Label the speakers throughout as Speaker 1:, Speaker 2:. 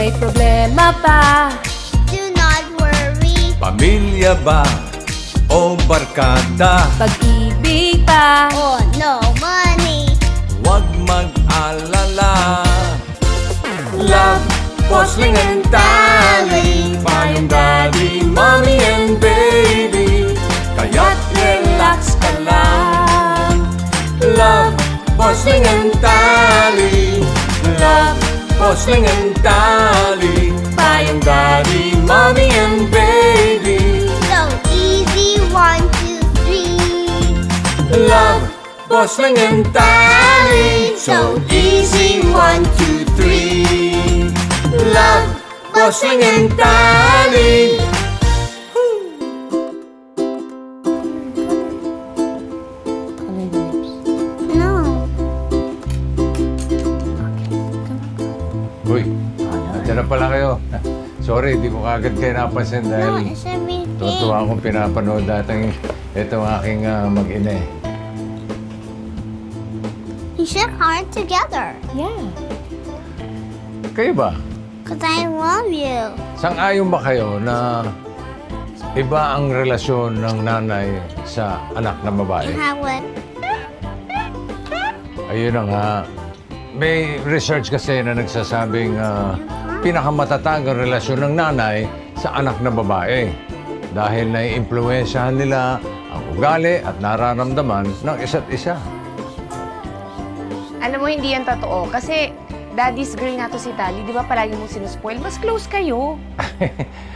Speaker 1: may problema ba?
Speaker 2: Do not worry.
Speaker 3: Pamilya ba o barkada?
Speaker 1: Pag-ibig ba?
Speaker 2: Oh no, money.
Speaker 3: Huwag mag-alala. Love, Bossling and Tally, Payong Daddy, Mommy and Baby, kaya't relax ka lang. Love, Bossling and Tally, Love, Bossling and Tally, Payong Daddy, Mommy and Baby,
Speaker 2: So easy, 1, 2, 3.
Speaker 3: Love, Bossling and Tally, so easy, 1, 2, 3. Love, Bossling and Tally.
Speaker 2: No.
Speaker 3: Uy, nandiyan na pala kayo. Sorry, di ko kagad kayo napansin
Speaker 2: No,
Speaker 3: dahil
Speaker 2: it's a meeting.
Speaker 3: tutuwa akong pinapanood natin itong aking mag-ina eh.
Speaker 2: We should hard together.
Speaker 1: Yeah.
Speaker 3: Kayo ba?
Speaker 2: Cause I love you.
Speaker 3: Sang-ayon ba kayo na iba ang relasyon ng nanay sa anak na babae?
Speaker 2: Howard.
Speaker 3: Ayun na nga. May research kasi na nagsasabing pinakamatatag ang relasyon ng nanay sa anak na babae dahil naiimpluwensyahan nila ang ugali at nararamdaman ng isa't isa.
Speaker 4: Alam mo, hindi yan totoo. Kasi daddy's girl na to si Tally. Di ba palagi mong sinuspoil? Mas close kayo.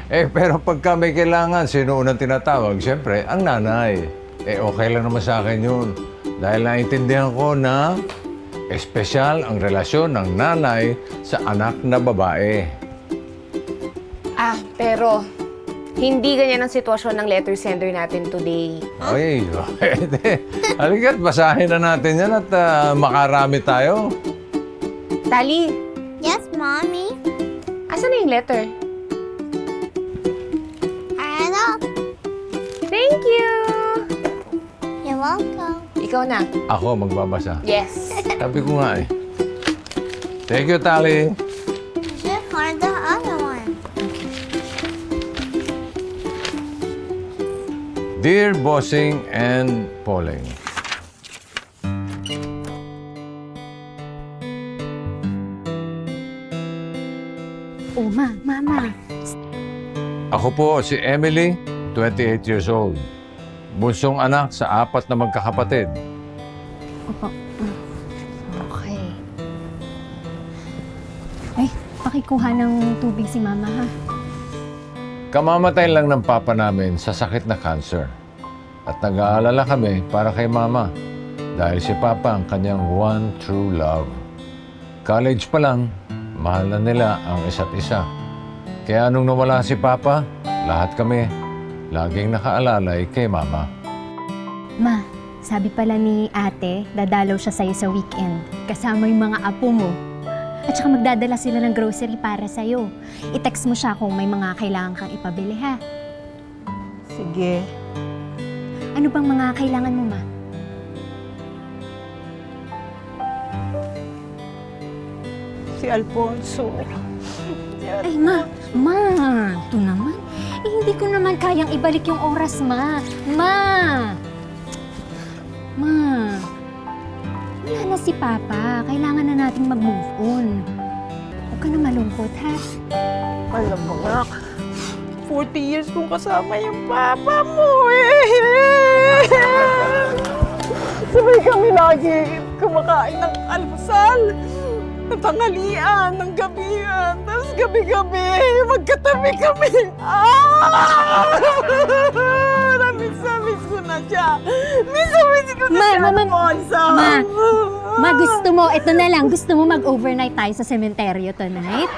Speaker 3: Pero pagka may kailangan, sino unang tinatawag? Siyempre, ang nanay. Okay lang naman sa akin yun. Dahil naintindihan ko na espesyal ang relasyon ng nanay sa anak na babae.
Speaker 4: Pero hindi ganyan ang sitwasyon ng letter sender natin today.
Speaker 3: Ay, halika't basahin na natin yan at makarami tayo.
Speaker 4: Tally,
Speaker 2: Yes, mommy.
Speaker 4: asan na yung letter?
Speaker 2: I know.
Speaker 4: Thank you!
Speaker 2: You're welcome.
Speaker 4: Ikaw na.
Speaker 3: Ako magbabasa.
Speaker 4: Yes.
Speaker 3: Sabi ko nga eh. Thank you, Tally.
Speaker 2: We should hard the other one.
Speaker 3: Dear Bossing and Pauling,
Speaker 5: Oh, Mama.
Speaker 3: ako po si Emily, 28 years old. Bunsong anak sa 4 na magkakapatid.
Speaker 5: Opo. Okay. Ay, pakikuha ng tubig si Mama, ha?
Speaker 3: Kamamatay lang ng papa namin sa sakit na cancer. At nag-aalala kami para kay mama dahil si papa ang kanyang one true love. College pa lang, mahal na nila ang isa't isa. Kaya nung nawala si papa, lahat kami laging nakaalalay kay mama.
Speaker 5: Ma, sabi pala ni ate, dadalaw siya sa'yo sa weekend. Kasama yung mga apo mo. At saka magdadala sila ng grocery para sa'yo. I-text mo siya kung may mga kailangan kang ipabili, ha?
Speaker 4: Sige.
Speaker 5: Ano bang mga kailangan mo, Ma?
Speaker 4: Si Alfonso.
Speaker 5: Ay, Ma! Ito naman. Hindi ko naman kayang ibalik yung oras, Ma. Wala na si Papa. Kailangan na nating mag-move on. Huwag ka na malungkot, ha?
Speaker 6: Alam mo nga, 40 years kong kasama yung papa mo eh. Sabay kami lagi kumakain ng almusal, ng tanghalian, ng gabihan, tapos gabi-gabi, magkatabi kami. Namiss ko na siya. Miss ko na siya, Alfonso.
Speaker 5: Ma, gusto mo, ito na lang, gusto mo mag-overnight tayo sa sementeryo tonight?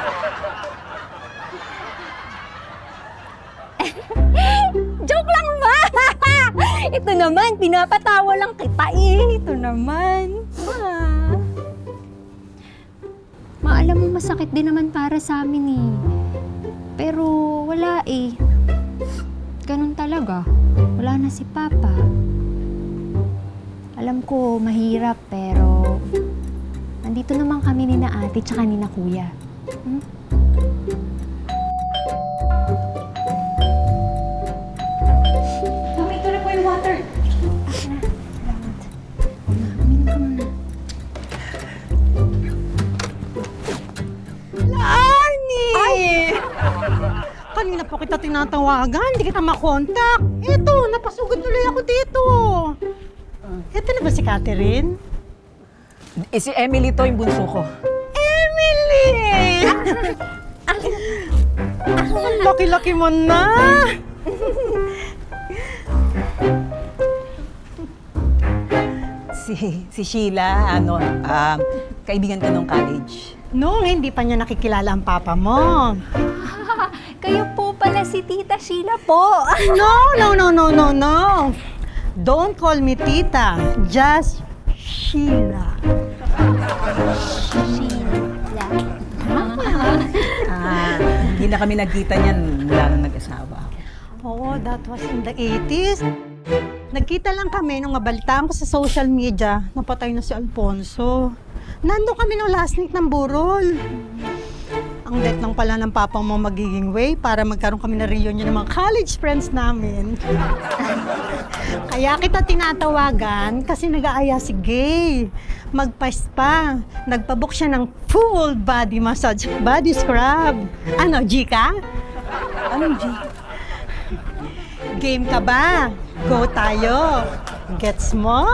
Speaker 5: Joke lang, Ma! Ito naman, pinapatawa lang kita eh. Ito naman. Ma, alam mo, masakit din naman para sa amin eh. Pero wala eh. Ganun talaga. Wala na si Papa. Alam ko, mahirap, pero nandito naman kami ni na ate tsaka ni na kuya. Hmm? Mami, ito na po yung water. Uminom ka muna.
Speaker 6: Lani! Kanina pa kita tinatawagan, hindi kita makontak. Ito, napasugod tuloy ako dito. Ito na ba si Catherine?
Speaker 7: Si Emily to yung bunso ko.
Speaker 6: Emily! Ang laki-laki mo na!
Speaker 7: Si Sheila, kaibigan ko nung college.
Speaker 6: Noong hindi pa niya nakikilala ang papa mo.
Speaker 5: Kayo po pala si Tita Sheila po.
Speaker 6: No. Don't call me tita. Just Sheila.
Speaker 7: Hindi na kami nagkita niyan mula nang nag-asawa ako.
Speaker 6: Oo, that was in the 80s. Nagkita lang kami nung nabalitaan ko sa social media na patay na si Alfonso. Nandun kami nung last night ng burol. Ang date lang pala ng papa mo magiging way para magkaroon kami na reunion ng mga college friends namin. Kaya kita tinatawagan kasi nag-aaya si Gay. Magpa-spa. Nagpabook siya ng full body massage, body scrub. Ano, G ka?
Speaker 7: Anong G?
Speaker 6: Game ka ba? Go tayo. Gets mo?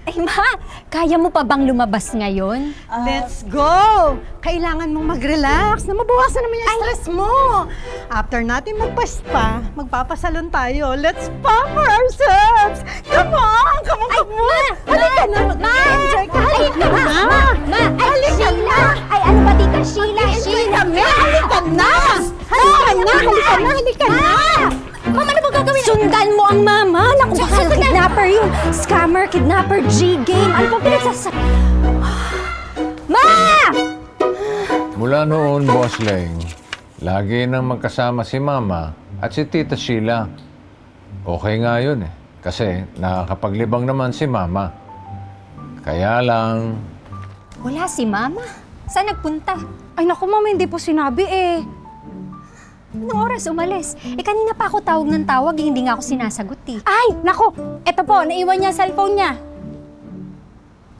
Speaker 5: Ay, Ma! Kaya mo pa bang lumabas ngayon?
Speaker 6: Let's go! Kailangan mong mag-relax na mabawasan naman yung stress mo. After natin magpa-spa, magpapasalon tayo. Let's pamper ourselves! Come on! Come on! Halika na! Mag-enjoy ka! Halika na! Halika na!
Speaker 5: Ay, ano ba, Tita Sheila?
Speaker 6: Halika na! Halika na! Halika na!
Speaker 5: Mama, ano ba gagawin? Sundan mo ang mama! Naku, baka kidnapper yun! Scammer, kidnapper, G-game! Ano pa pinagsasak... Ma!
Speaker 3: Mula noon, Boss Leng, lagi nang magkasama si Mama at si Tita Sheila. Okay nga yun eh, kasi nakakapaglibang naman si Mama. Kaya lang...
Speaker 5: Wala si Mama. Saan nagpunta?
Speaker 8: Ay naku, Mama, hindi po sinabi eh.
Speaker 5: Anong oras umalis? Kanina pa ako tawag ng tawag, hindi nga ako sinasagot eh.
Speaker 8: Ay, naku, eto po, naiwan niya ang cellphone niya.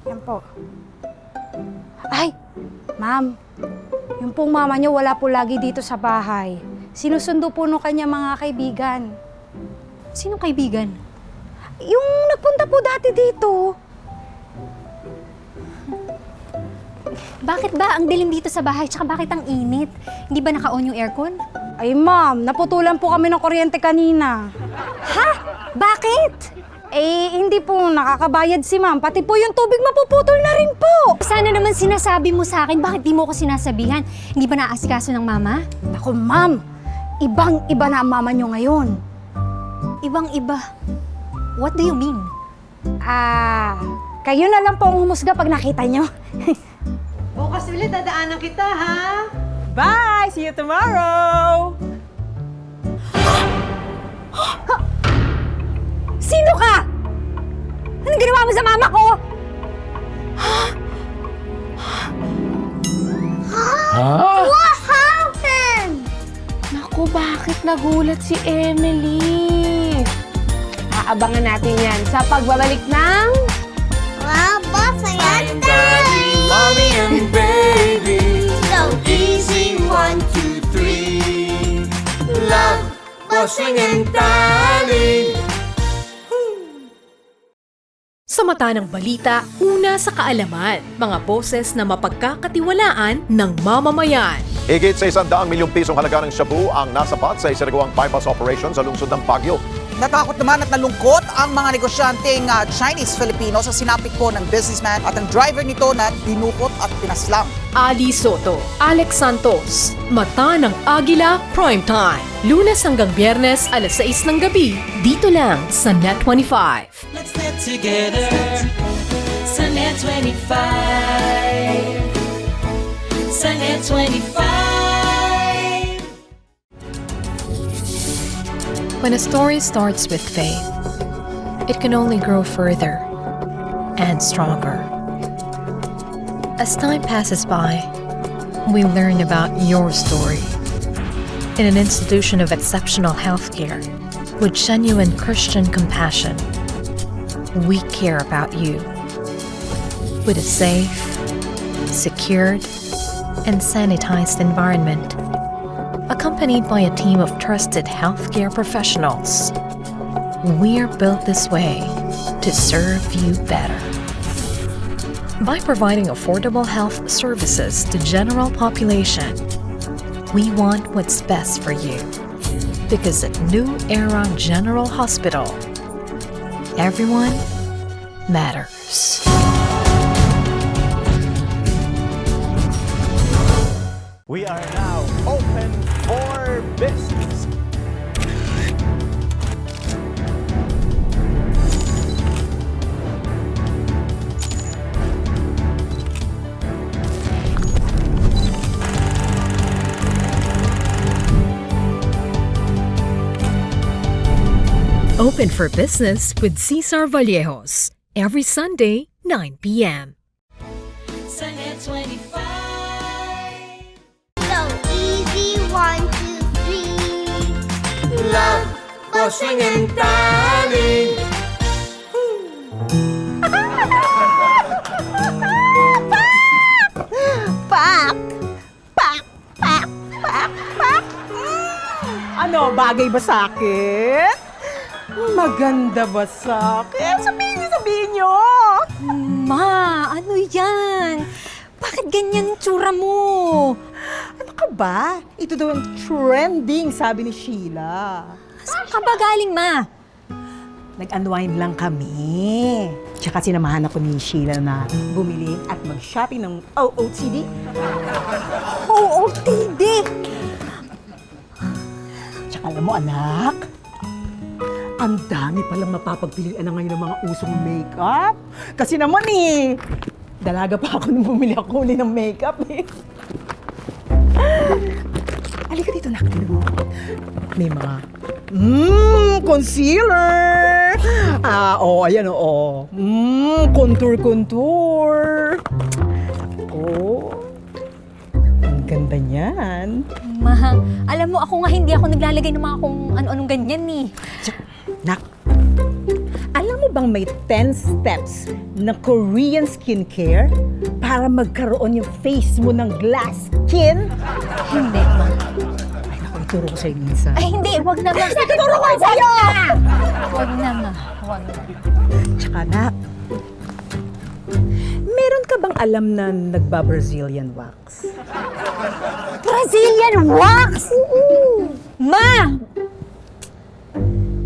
Speaker 8: Yan po. Ay, Ma'am, yung pong mama niyo wala po lagi dito sa bahay. Sinusundo po nung kanya mga kaibigan.
Speaker 5: Sinong kaibigan?
Speaker 8: Yung nagpunta po dati dito.
Speaker 5: Bakit ba ang dilim dito sa bahay? Tsaka bakit ang init? Hindi ba naka-on yung aircon?
Speaker 8: Ay, Ma'am, naputulan po kami ng kuryente kanina.
Speaker 5: Ha? Bakit?
Speaker 8: Eh, hindi po nakakabayad si Ma'am. Pati po yung tubig mapuputol na rin po.
Speaker 5: Sana naman sinasabi mo sa akin, bakit di mo ko sinasabihan? Hindi ba naasikaso ng mama?
Speaker 8: Naku, Ma'am, ibang-iba na ang mama niyo ngayon.
Speaker 5: Ibang-iba. What do you mean?
Speaker 8: Kayo na lang po ang humusga pag nakita niyo.
Speaker 6: Bukas ulit, dadaanan kita, ha?
Speaker 7: Bye! See you tomorrow!
Speaker 5: Sino ka? Anong ginawa mo sa mama ko?
Speaker 3: Ha?
Speaker 2: What happened?
Speaker 4: Naku, bakit nagulat si Emily? Aabangan natin yan sa pagbabalik ng...
Speaker 2: Wow, boss, ayan na!
Speaker 9: Mommy and baby,
Speaker 2: So
Speaker 9: easy 1, 2, 3. Love, bossing and darling.
Speaker 10: Sa mata ng balita, una sa kaalaman, mga boses na mapagkakatiwalaan ng mamamayan.
Speaker 11: Higit sa 100 milyong pisong halaga ng shabu ang nasapat sa isinagawang bypass operation sa lungsod ng Baguio.
Speaker 12: Natakot naman at nalungkot ang mga negosyanteng Chinese-Filipino sa sinapit po ng businessman at ang driver nito na dinukot at pinaslang.
Speaker 10: Ali Soto, Alex Santos, Mata ng Agila Primetime. Lunes hanggang Biyernes, alas 6 ng gabi, dito lang sa Net25.
Speaker 9: Let's get together sa Net25. Sa Net25.
Speaker 10: When a story starts with faith, it can only grow further and stronger. As time passes by, we learn about your story. In an institution of exceptional healthcare, with genuine Christian compassion, we care about you. With a safe, secured, and sanitized environment, accompanied by a team of trusted healthcare professionals, we are built this way to serve you better. By providing affordable health services to general population, we want what's best for you. Because at New Era General Hospital, everyone matters.
Speaker 11: We are now open for business.
Speaker 10: Open for business with Cesar Vallejos. Every Sunday, 9 p.m.
Speaker 9: Sunnet 25.
Speaker 2: So easy, 1, 2, 3.
Speaker 9: Love, bossing and darling.
Speaker 6: Pak! Pak! Pak! Pak! Pak! Ano, bagay ba sa akin? Maganda ba sa akin? Sabihin nyo!
Speaker 8: Ma, ano yan? Bakit ganyan yung tsura mo?
Speaker 6: Ano ka ba? Ito daw ang trending, sabi ni Sheila.
Speaker 8: Saan ka ba galing, Ma?
Speaker 6: Nag-unwind lang kami. Tsaka sinamahan ako ni Sheila na bumili at mag-shopping ng OOTD.
Speaker 8: OOTD?
Speaker 6: Tsaka alam mo, anak, ang dami palang mapapagpilian na ngayon ng mga usong makeup. Kasi naman dalaga pa ako nung bumili ako uli ng makeup Halika dito, nak. May mga, concealer. Ayan, contour. Ang ganda niyan.
Speaker 8: Ma, alam mo, ako nga hindi ako naglalagay ng mga kung ano-anong ganyan
Speaker 6: Nak, alam mo bang may 10 steps na Korean skincare para magkaroon yung face mo ng glass skin?
Speaker 8: Hindi, Ma.
Speaker 6: Ay, naku, ituro ko sa'yo minsan.
Speaker 8: Ay, hindi. Wag na, Ma.
Speaker 6: Ituro ko sa'yo!
Speaker 8: Wag na, Ma. Wag na.
Speaker 6: Tsaka, nak, meron ka bang alam na nagba-Brazilian wax?
Speaker 8: Brazilian wax? Ma!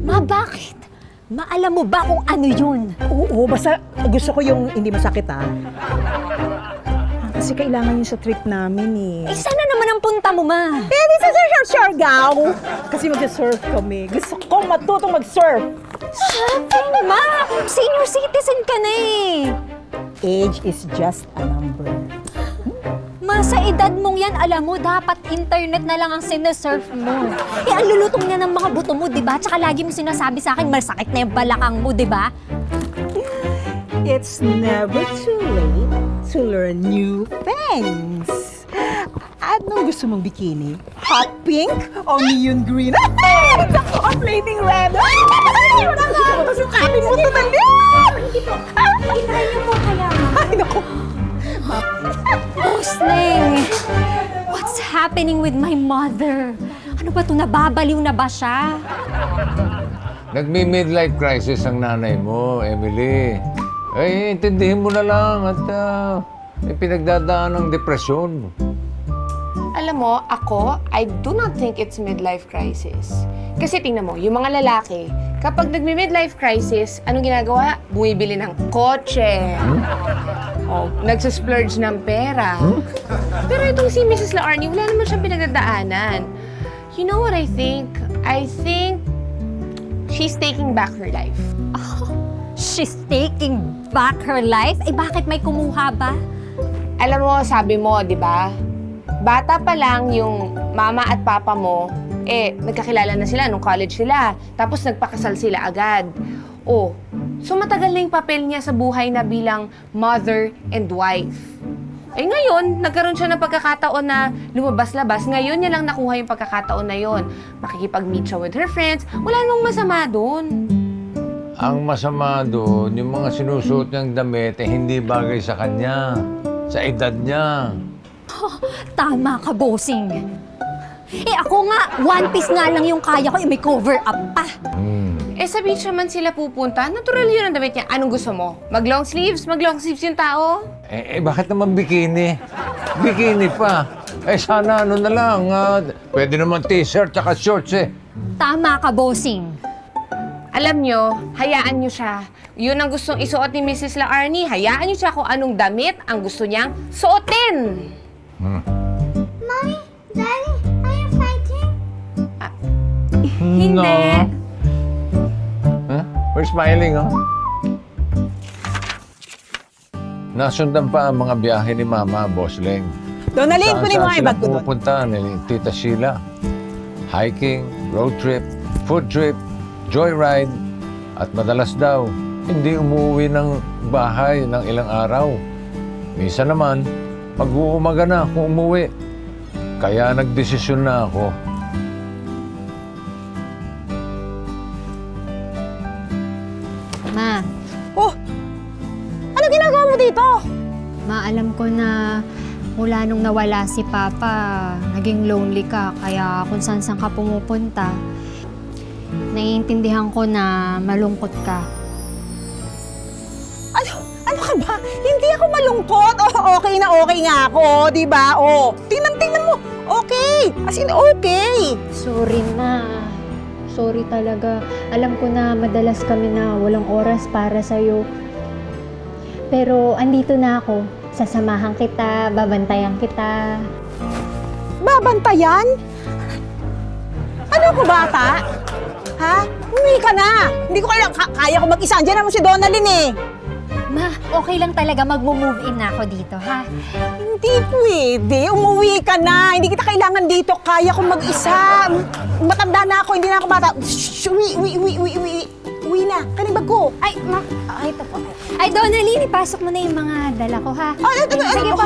Speaker 8: Ma, bakit? Ma, alam mo ba kung ano yun?
Speaker 6: Oo, basta gusto ko yung hindi masakit, Kasi kailangan yun sa trip namin,
Speaker 8: Eh, sana naman ang punta mo, Ma.
Speaker 6: Di sa Siargao. Kasi mag-surf kami. Gusto ko matutong mag-surf.
Speaker 8: Surfing, Ma! Senior citizen ka na
Speaker 6: Age is just a number.
Speaker 8: Ma, sa edad mong yan, alam mo, dapat internet na lang ang sinesurf mo. Ang lulutong niya ng mga buto mo, di ba? Tsaka lagi mo sinasabi sa akin, masakit na yung balakang mo, di ba?
Speaker 6: It's never too late to learn new things. Anong gusto mong bikini? Hot pink o neon green? O flaming red? Gusto mo sukatin mo ito na
Speaker 8: Itry niyo mo kaya, Ma.
Speaker 6: Ay, naku.
Speaker 8: Sneng! What's happening with my mother? Ano ba ito? Nababaliw na ba siya?
Speaker 3: Nagmi-midlife crisis ang nanay mo, Emily. Ay, intindihin mo na lang at may pinagdadaan ng depresyon.
Speaker 4: Alam mo, ako, I do not think it's midlife crisis. Kasi tingnan mo, yung mga lalaki, kapag nagmi-midlife crisis, anong ginagawa? Bumibili ng kotse. Nagsasplurge ng pera. Pero itong si Mrs. Laarni, wala naman siyang pinagdadaanan. You know what I think? I think she's taking back her life.
Speaker 8: She's taking back her life? Eh, bakit may kumuha ba?
Speaker 4: Alam mo, sabi mo, di ba? Bata pa lang yung mama at papa mo, nagkakilala na sila nung college sila. Tapos nagpakasal sila agad. So matagal na yung papel niya sa buhay na bilang mother and wife. Eh ngayon, nagkaroon siya ng pagkakataon na lumabas-labas. Ngayon niya lang nakuha yung pagkakataon na yon. Makikipag-meet siya with her friends. Wala namang masama doon.
Speaker 3: Ang masama doon, yung mga sinusuot niyang damit hindi bagay sa kanya, sa edad niya.
Speaker 5: Tama ka, bossing. Ako nga, one piece nga lang yung kaya ko, may cover up pa.
Speaker 4: Eh sa beach naman sila pupunta. Natural yun ang damit niya. Anong gusto mo? Mag-long sleeves? Mag-long sleeves yung tao?
Speaker 3: Bakit naman bikini? Bikini pa. Sana ano na lang, pwede naman t-shirt tsaka shorts
Speaker 5: Tama ka, bossing.
Speaker 4: Alam nyo, hayaan nyo siya. Yun ang gustong isuot ni Mrs. La Arnie. Hayaan nyo siya kung anong damit ang gusto niyang suotin.
Speaker 2: Mommy, Daddy, are you fighting?
Speaker 4: Hindi.
Speaker 3: No. We're smiling, Nasundan pa ang mga biyahe ni Mama, Boss Leng.
Speaker 7: Donalyn, kunin mo nga yung bag ko doon.
Speaker 3: pupunta ni Tita Sheila? Hiking, road trip, food trip, joyride, at madalas daw, hindi umuwi ng bahay ng ilang araw. Minsan naman, mag-uumaga na kung umuwi. Kaya nagdesisyon na ako.
Speaker 5: Ma,
Speaker 8: Ano ginagawa mo dito?
Speaker 5: ma, alam ko na mula nung nawala si Papa, naging lonely ka, kaya kung saan ka pumupunta, naiintindihan ko na malungkot ka.
Speaker 8: Ano ka ba? Hindi ako malungkot. Okay na okay nga ako, di ba? Tingnan mo. Okay. As in, okay.
Speaker 5: Sorry, Ma. Sorry talaga. Alam ko na madalas kami na walang oras para sa'yo. Pero andito na ako. Sasamahan kita, babantayan kita.
Speaker 8: Babantayan? Ano ko, bata? Ha? Umuwi ka na. Hindi ko kaya ko mag-isa. Andiyan naman si Donalyn
Speaker 5: Ma, okay lang talaga mag-move in na ako dito, ha?
Speaker 8: Hindi pwede. Umuwi ka na. Hindi kita kailangan dito. Kaya ko mag-isa. Matanda na ako. Hindi na ako bata. Shh, uwi na. Kaning bag ko.
Speaker 5: Ay, Ma, ito po. Ay, Donalyn, ipasok mo na yung mga dala ko, ha?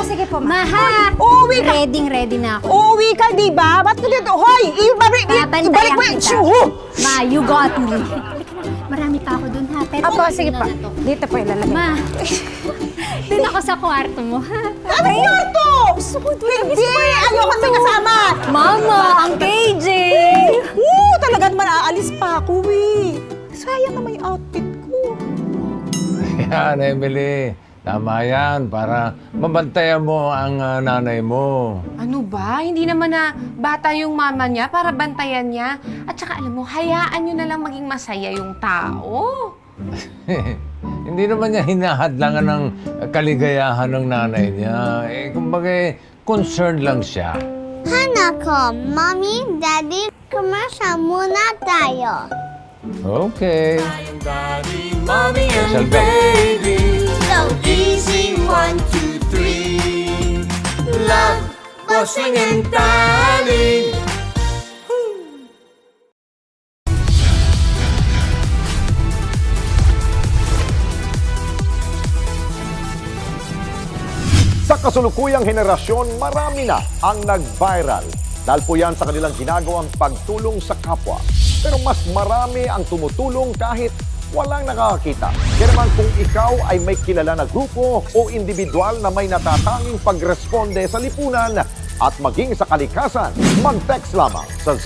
Speaker 5: Sige po, Ma, ha?
Speaker 8: Uuwi ka.
Speaker 5: Ready na ako.
Speaker 8: Uuwi ka, di ba? Ba't ka dito? Hoy! Ibalik mo yung shoe!
Speaker 5: Ma, you got me. Marami pa ako dun, ha? Pero
Speaker 8: sige pa. Dito po ilalagay.
Speaker 5: Ma, dun ako sa kwarto mo, ha?
Speaker 8: Ano kwarto? Gusto ko doon. Hindi! Ayoko may kasama!
Speaker 5: Mama, ang KJ!
Speaker 8: Talaga naman aalis pa ako, Sayang naman yung outfit ko.
Speaker 3: Yan, Emily. Tama yan, para mabantayan mo ang nanay mo.
Speaker 4: Ano ba? Hindi naman na bata yung mama niya para bantayan niya. At saka alam mo, hayaan nyo na lang maging masaya yung tao.
Speaker 3: Hindi naman niya hinahadlangan ng kaligayahan ng nanay niya. Kumbaga, concerned lang siya.
Speaker 2: Hanako, Mommy, Daddy, commercial muna tayo.
Speaker 3: Okay.
Speaker 9: Daddy, mommy, and
Speaker 3: Special bell.
Speaker 9: baby.
Speaker 2: So
Speaker 9: Easy, 1, 2, 3. Love, bossing and darling.
Speaker 11: Sa kasulukuyang henerasyon, marami na ang nag-viral. Dahil po yan sa kanilang ginagawang pagtulong sa kapwa. Pero mas marami ang tumutulong kahit walang nakakakita. Kaya naman kung ikaw ay may kilala na grupo o individual na may natatanging pagresponde sa lipunan at maging sa kalikasan, mag-text lamang sa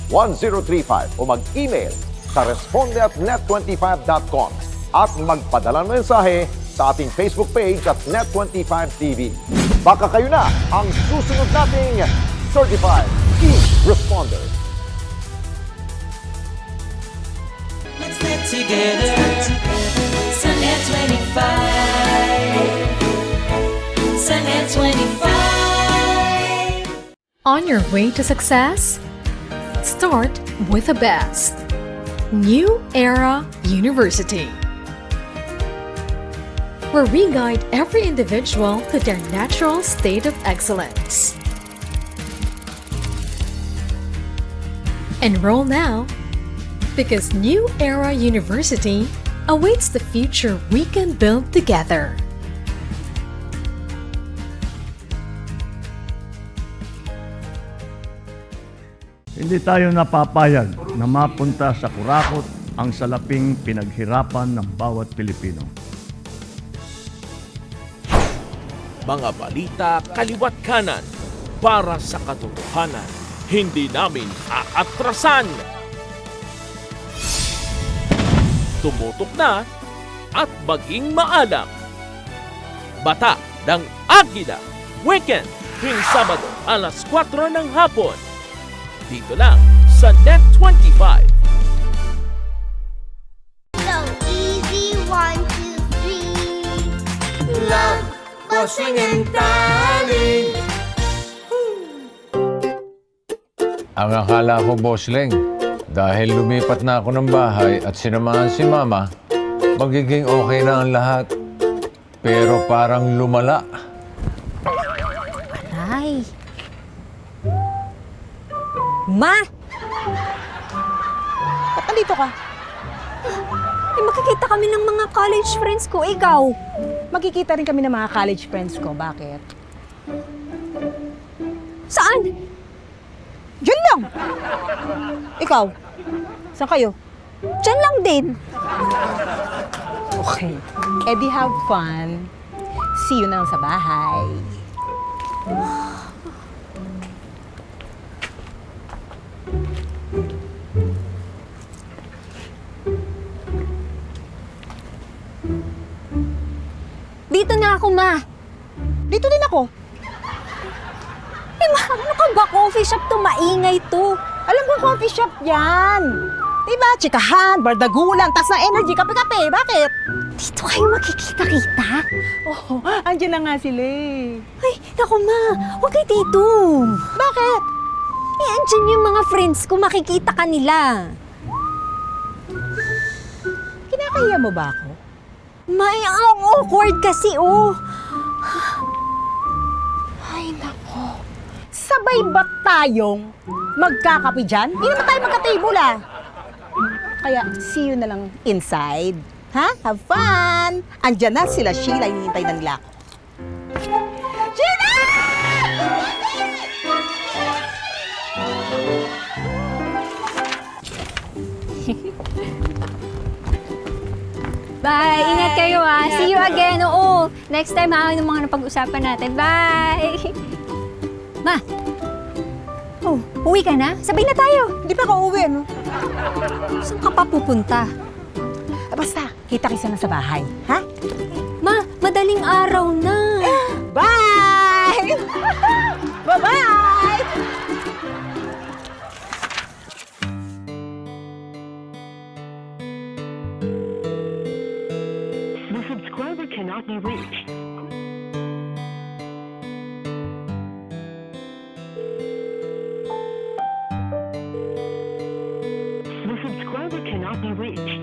Speaker 11: 0915-415-1035 o mag-email sa responde@net25.com at magpadala ng mensahe sa ating Facebook page at Net25TV. Baka kayo na ang susunod nating Certified E-Responder.
Speaker 9: Let's get together. Sunnet 25. Sunnet 25.
Speaker 10: On your way to success? Start with the best. New Era University, where we guide every individual to their natural state of excellence. Enroll now, because New Era University awaits the future we can build together.
Speaker 13: Hindi tayo napapayag na mapunta sa kurakot ang salaping pinaghirapan ng bawat Pilipino.
Speaker 14: Mga balita kaliwat kanan para sa katotohanan. Hindi namin aatrasan. Tumutok na at maging maalam. Bata ng Agila. Weekend tuwing Sabado alas 4 ng hapon. Dito lang sa Net25.
Speaker 2: So easy, 1, 2, 3.
Speaker 9: Love, bossing and darling.
Speaker 3: Ang akala ko, Bossling, dahil lumipat na ako ng bahay at sinamahan si Mama, magiging okay na ang lahat. Pero parang lumala.
Speaker 5: Ay. Ma!
Speaker 8: Ba't nandito ka?
Speaker 5: Makikita kami ng mga college friends ko. Ikaw?
Speaker 8: Magkikita rin kami ng mga college friends ko. Bakit?
Speaker 5: Saan?
Speaker 8: Diyan lang! Ikaw? Saan kayo?
Speaker 5: Diyan lang din.
Speaker 8: Okay. Eddie, have fun. See you na lang sa bahay.
Speaker 5: Dito na ako, Ma.
Speaker 8: Dito din ako.
Speaker 5: Eh, Ma, ano ka ba? Coffee shop to, maingay to.
Speaker 8: Alam ko, coffee shop yan. Diba? Chikahan, bardagulan, tas na energy, kape-kape. Bakit?
Speaker 5: Dito kayo makikita-kita?
Speaker 8: Oh, andyan na nga sila eh.
Speaker 5: Ay, naku, Ma. Huwag kayo dito.
Speaker 8: Bakit?
Speaker 5: Eh, andyan yung mga friends ko. Makikita ka nila.
Speaker 8: Kinakahiya mo ba ako?
Speaker 5: May ang awkward kasi, oh.
Speaker 8: Ay, nako. Sabay ba tayong magkakape dyan? Hindi naman tayo magka-table, ah. Kaya, see you na lang inside. Ha? Have fun! Andyan na sila, Sheila. Hinihintay na nila ako. Sheila!
Speaker 5: Bye! Ingat kayo, ah. See you again. Oo. Next time, ha, yung mga napag-usapan natin. Bye! Ma! Oh, uwi ka na? Sabay na tayo.
Speaker 8: Hindi pa ako uwi, no?
Speaker 5: Saan ka pa pupunta?
Speaker 8: Basta, kita-kisa na sa bahay. Ha?
Speaker 5: Ma, madaling araw na.
Speaker 8: Bye! Bye-bye!
Speaker 9: The subscriber cannot be reached. The subscriber cannot be reached.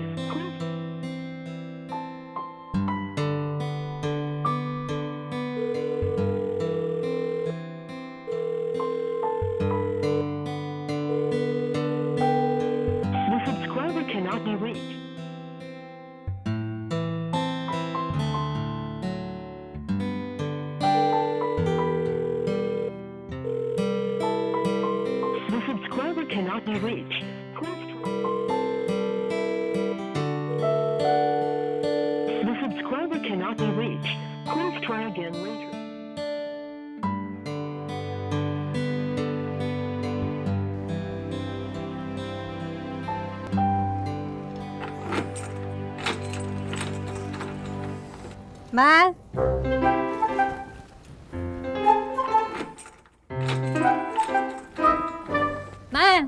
Speaker 9: The subscriber cannot be reached. The subscriber cannot be reached. The subscriber cannot be reached. Please try again later.
Speaker 5: Ma? Ma?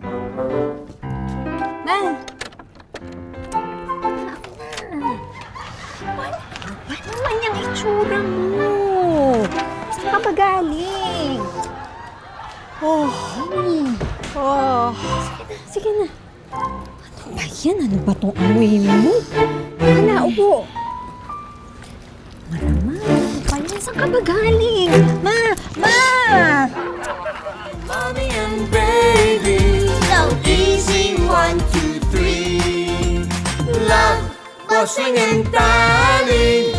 Speaker 5: Ma? Ano naman yung itsura mo? Saan ka ba galing?
Speaker 8: Oh. Oh.
Speaker 5: Sige na. Ano ba yan? Ano ba itong amoy mo? Hala, upo. Marama, ano ba yan? Saan ka ba galing? Ma! Ma!
Speaker 9: Mommy and baby, so easy, 1, 2, 3. Love, bossing and darling.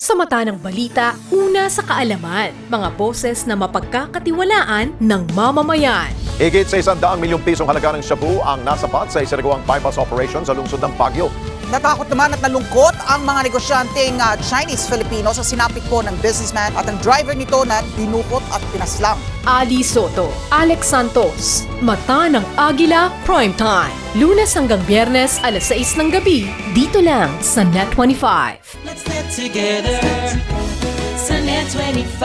Speaker 10: Sa mata ng balita, una sa kaalaman, mga boses na mapagkakatiwalaan ng mamamayan.
Speaker 11: Higit sa 100 milyong pisong halaga ng shabu ang nasapat sa isinagawang bypass operation sa lungsod ng Baguio.
Speaker 12: Natakot naman at nalungkot ang mga negosyanteng Chinese-Filipino sa sinapit po ng businessman at ang driver nito na dinukot at pinaslang.
Speaker 10: Ali Soto, Alex Santos, Mata ng Agila Primetime. Lunes hanggang Biyernes, alas 6 ng gabi, dito lang sa Net25.
Speaker 15: Let's get together sa Net25.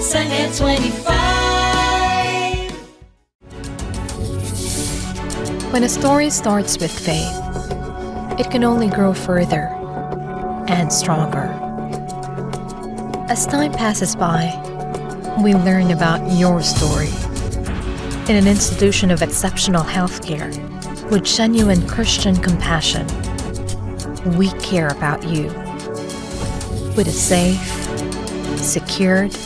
Speaker 15: Sa Net25.
Speaker 10: When a story starts with faith, it can only grow further and stronger. As time passes by, we learn about your story. In an institution of exceptional healthcare, with genuine Christian compassion, we care about you. With a safe, secured,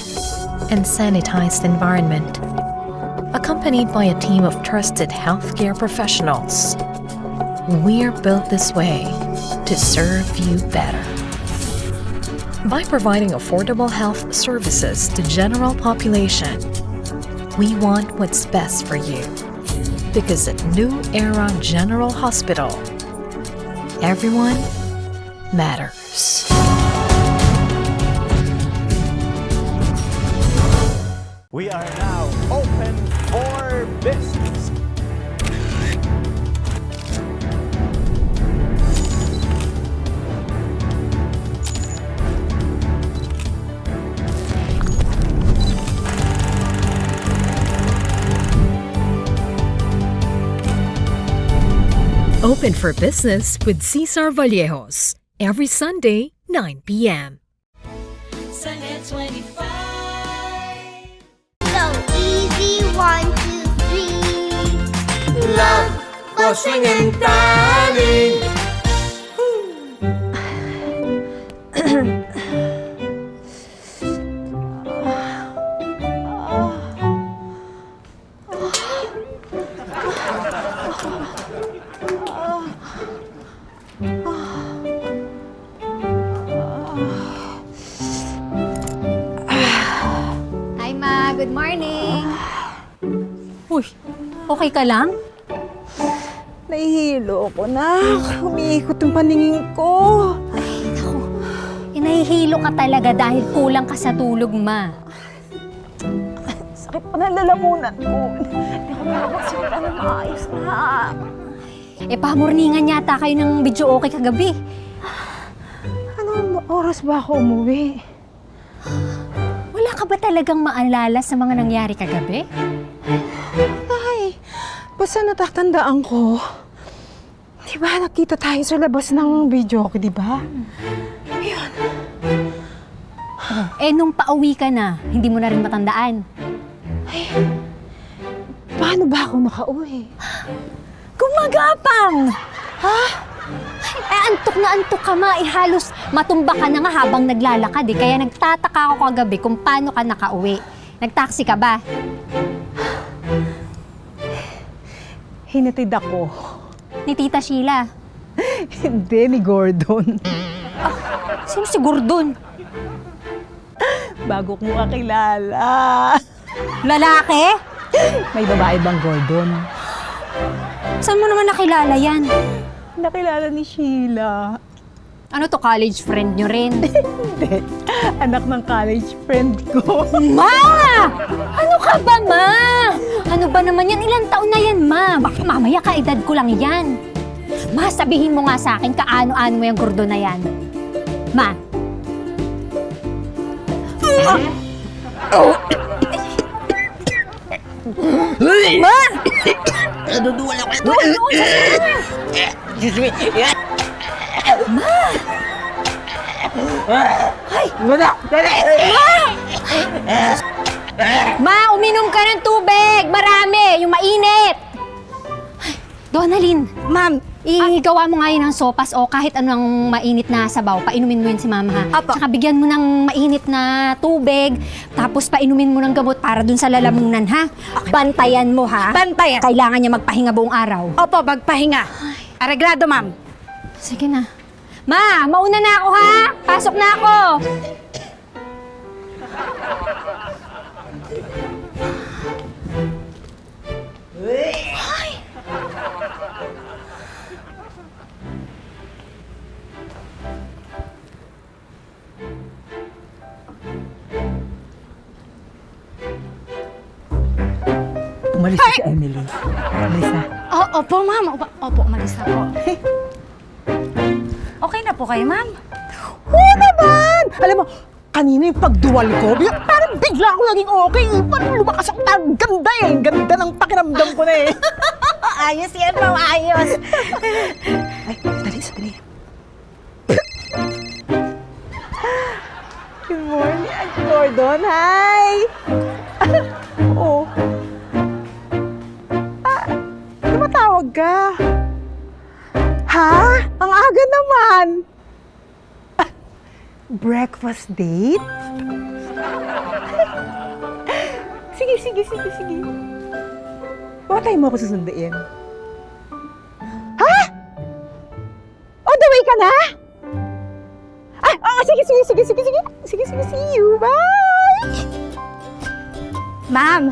Speaker 10: and sanitized environment, accompanied by a team of trusted healthcare professionals, we're built this way to serve you better. By providing affordable health services to general population, we want what's best for you. Because at New Era General Hospital, everyone matters.
Speaker 11: We are now open for business.
Speaker 10: Open for business with Cesar Vallejos. Every Sunday, 9 p.m.
Speaker 15: Sa Net25.
Speaker 2: So easy, 1, 2, 3.
Speaker 15: Love, bossing and darling.
Speaker 5: Hi, Ma. Good morning. Uy, okay ka lang?
Speaker 6: Nahihilo ko na. Umiikot yung paningin ko.
Speaker 5: Nahihilo ka talaga dahil kulang ka sa tulog, Ma.
Speaker 6: Sakit pa ng lalamunan ko. Hindi ko makapagsalita ng maayos na.
Speaker 5: Pamorningan yata kayo ng video okay kagabi.
Speaker 6: Anong oras ba ako umuwi?
Speaker 5: Wala ka ba talagang maalala sa mga nangyari kagabi?
Speaker 6: Ay, basta natatandaan ko. Di ba nakita tayo sa labas ng video ko, di ba? Ayun.
Speaker 5: Nung pauwi ka na, hindi mo na rin matandaan.
Speaker 6: Ay, paano ba ako nakauwi?
Speaker 5: Gumagapang! Ha? Antok na antok ka, Ma. Halos matumba ka na nga habang naglalakad eh. Kaya nagtataka ako kagabi kung paano ka nakauwi. Nagtaxi ka ba?
Speaker 6: Hinatid ako.
Speaker 5: Ni Tita Sheila?
Speaker 6: Hindi, ni Gordon.
Speaker 5: Sino si Gordon?
Speaker 6: Bago ko kakilala.
Speaker 5: Lalaki?
Speaker 6: May babae bang Gordon?
Speaker 5: Saan mo naman nakilala yan?
Speaker 6: Nakilala ni Sheila.
Speaker 5: Ano to, college friend nyo rin?
Speaker 6: Hindi. Anak ng college friend ko.
Speaker 5: Ma! Ano ka ba, Ma? Ano ba naman yan? Ilang taon na yan, Ma? Baka mamaya kaedad ko lang yan. Ma, sabihin mo nga sa akin kaano-ano mo yung Gordon na yan. Ma? Ma!
Speaker 15: Naduduwal ako ito. Excuse me.
Speaker 5: Ma! Ay!
Speaker 15: Ma!
Speaker 5: Ma, uminom ka ng tubig! Marami! Yung mainit! Ay, Donalyn! Ma'am! Igawa mo nga yun ng sopas o kahit anong mainit na sabaw. Painumin mo yun si Mama, ha? Apo. Tsaka bigyan mo ng mainit na tubig. Tapos painumin mo ng gamot para dun sa lalamunan, ha? Okay. Bantayan mo, ha?
Speaker 8: Bantayan.
Speaker 5: Kailangan niya magpahinga buong araw.
Speaker 8: Opo, magpahinga. Areglado, ma'am.
Speaker 5: Sige na.
Speaker 8: Ma, mauna na ako ha! Pasok na ako!
Speaker 7: Umalis na si Emily. Umalis na.
Speaker 8: Opo, ma'am. Opo, umalis na po. Okay na po kayo, ma'am?
Speaker 12: Oo naman! Alam mo, kanina yung pagduwal ko, parang bigla ako naging okay. Parang lumakas ako. Ang ganda eh. Ang ganda ng pakiramdam ko na eh.
Speaker 8: Ayos yan, ma'am. Ayos.
Speaker 12: Ay, dali. Good morning, Aunt Gordon. Hi! Oo. Tumatawag ka. Ha? Ang aga naman. Breakfast date? Sige. Baka tayo mo ako susunduin. Ha? On the way ka na? Sige. See you. Bye!
Speaker 8: Ma'am,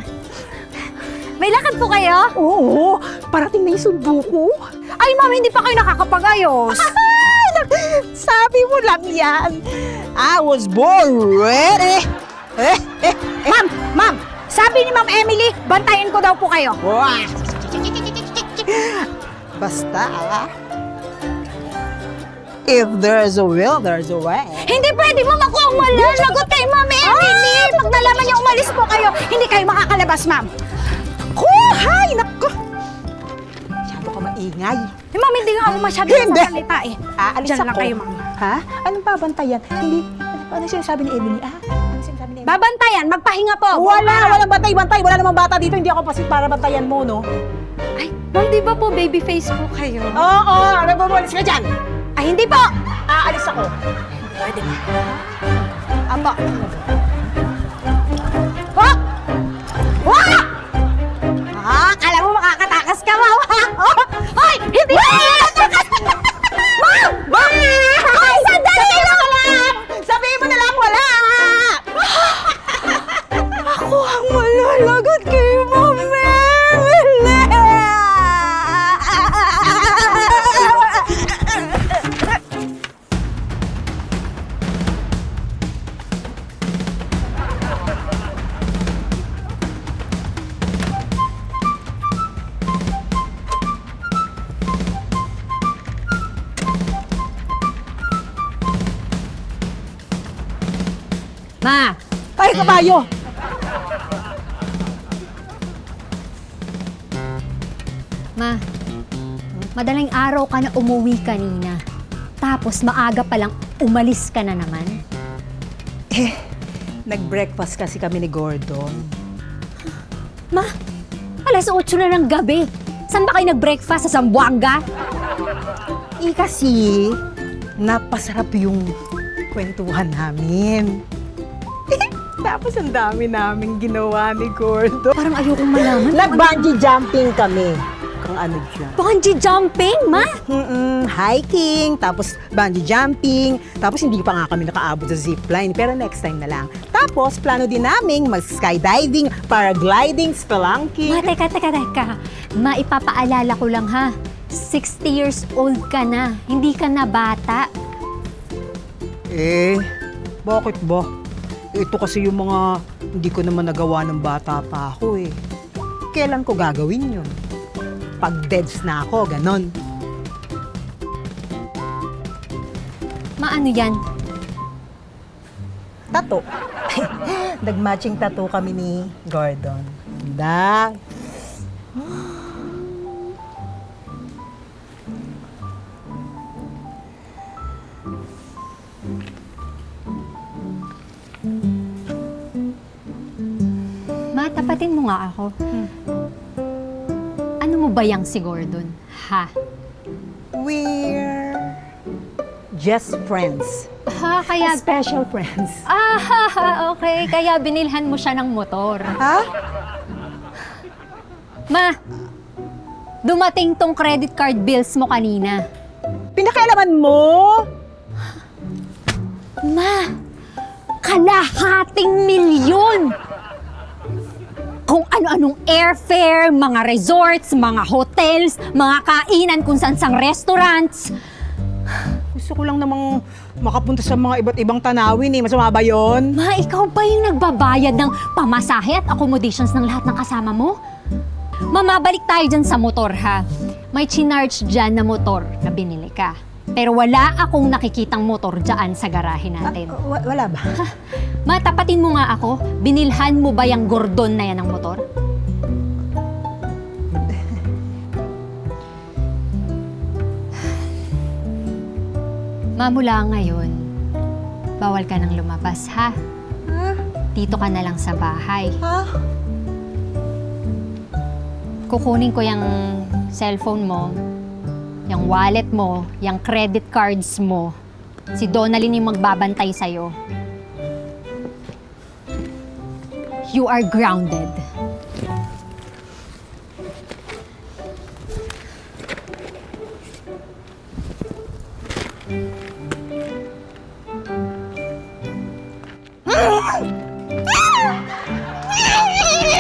Speaker 8: may lakad po kayo?
Speaker 12: Oo, parating na yung sundo ko.
Speaker 8: Ay, ma'am, hindi pa kayo nakakapag-ayos.
Speaker 12: Sabi mo lang yan. I was born ready.
Speaker 8: Ma'am, sabi ni Ma'am Emily, bantayan ko daw po kayo.
Speaker 12: Basta, if there's a will, there's a way.
Speaker 8: Hindi pwede, ma'am. Ako ang malalagot kay Ma'am Emily. Pag nalaman niya umalis po kayo, hindi kayo makakalabas, ma'am.
Speaker 12: Hay, nako. Masyado ka maingay.
Speaker 8: Ma'am, hindi nga ako masyado nasasalita eh.
Speaker 12: Aalis
Speaker 8: Diyan lang
Speaker 12: ako.
Speaker 8: kayo, ma'am.
Speaker 12: Ha? Anong babantayan? Hindi. Ano sinasabi ni Emily? Ano sinasabi ni Emily?
Speaker 8: Babantayan, magpahinga po.
Speaker 12: Walang bantay-bantay. Wala namang bata dito. Hindi ako pasit para bantayan mo, no?
Speaker 8: Ay, ma'am, di ba po baby face po kayo?
Speaker 12: Oo, nagbubulis ka dyan.
Speaker 8: Ay, hindi po.
Speaker 12: Aalis ako.
Speaker 8: Pwede ba?
Speaker 12: Aba.
Speaker 8: Kala mo makakatakas ka, ma'am. Hoy! Hindi mo makakatakas! Ma'am! Hoy, sandali lang!
Speaker 12: Sabihin mo na lang wala!
Speaker 8: Ako ang malalagot kay Ma'am Emily! Ma!
Speaker 12: Ay, kabayo!
Speaker 5: Ma, madaling araw ka na umuwi kanina. Tapos maaga pa lang umalis ka na naman.
Speaker 12: Nag-breakfast kasi kami ni Gordon.
Speaker 5: Ma, alas 8 na ng gabi. Saan ba kayo nag-breakfast? Sa Zamboanga?
Speaker 12: Kasi, napasarap yung kwentuhan namin. Tapos ang dami namin ginawa ni Gordon.
Speaker 5: Parang ayokong malaman.
Speaker 12: Nag-bungee jumping kami. Kung ano dyan.
Speaker 5: Bungee jumping, ma?
Speaker 12: Hiking, tapos bungee jumping, tapos hindi pa nga kami nakaabot sa zipline, pero next time na lang. Tapos, plano din naming mag-skydiving, paragliding, spelunking.
Speaker 5: Ma, teka. Ma, ipapaalala ko lang ha. 60 years old ka na. Hindi ka na bata.
Speaker 12: Bakit ba? Ito kasi yung mga hindi ko naman nagawa ng bata pa ako eh. Kailan ko gagawin yun? Pag deads na ako, ganon.
Speaker 5: Ma, ano yan?
Speaker 12: Tattoo. Nag-matching tattoo kami ni Gordon. Ganda.
Speaker 5: Ma, tapatin mo nga ako. Ano mo ba yang si Gordon? Ha?
Speaker 12: We're just friends.
Speaker 5: Ha, kaya...
Speaker 12: Special friends.
Speaker 5: Okay. Kaya binilhan mo siya ng motor.
Speaker 12: Ha?
Speaker 5: Ma, dumating tong credit card bills mo kanina.
Speaker 12: Pinakialaman mo?
Speaker 5: 1,250,000! Kung ano-anong airfare, mga resorts, mga hotels, mga kainan kung saan-sang restaurants.
Speaker 12: Gusto ko lang namang makapunta sa mga iba't ibang tanawin eh. Masama ba yun?
Speaker 5: Ma, ikaw ba yung nagbabayad ng pamasahe at accommodations ng lahat ng kasama mo? Mamabalik tayo dyan sa motor, ha? May chinarge dyan na motor na binili ka. Pero wala akong nakikitang motor dyan sa garahe natin.
Speaker 12: Wala ba?
Speaker 5: Matapatin mo nga ako, binilhan mo ba yung Gordon na yan ng motor? Mamula ngayon, bawal ka nang lumabas, ha? Dito ka na lang sa bahay. Kukunin ko yung cellphone mo, yung wallet mo, yung credit cards mo. Si Donalyn yung magbabantay sa'yo. You are grounded.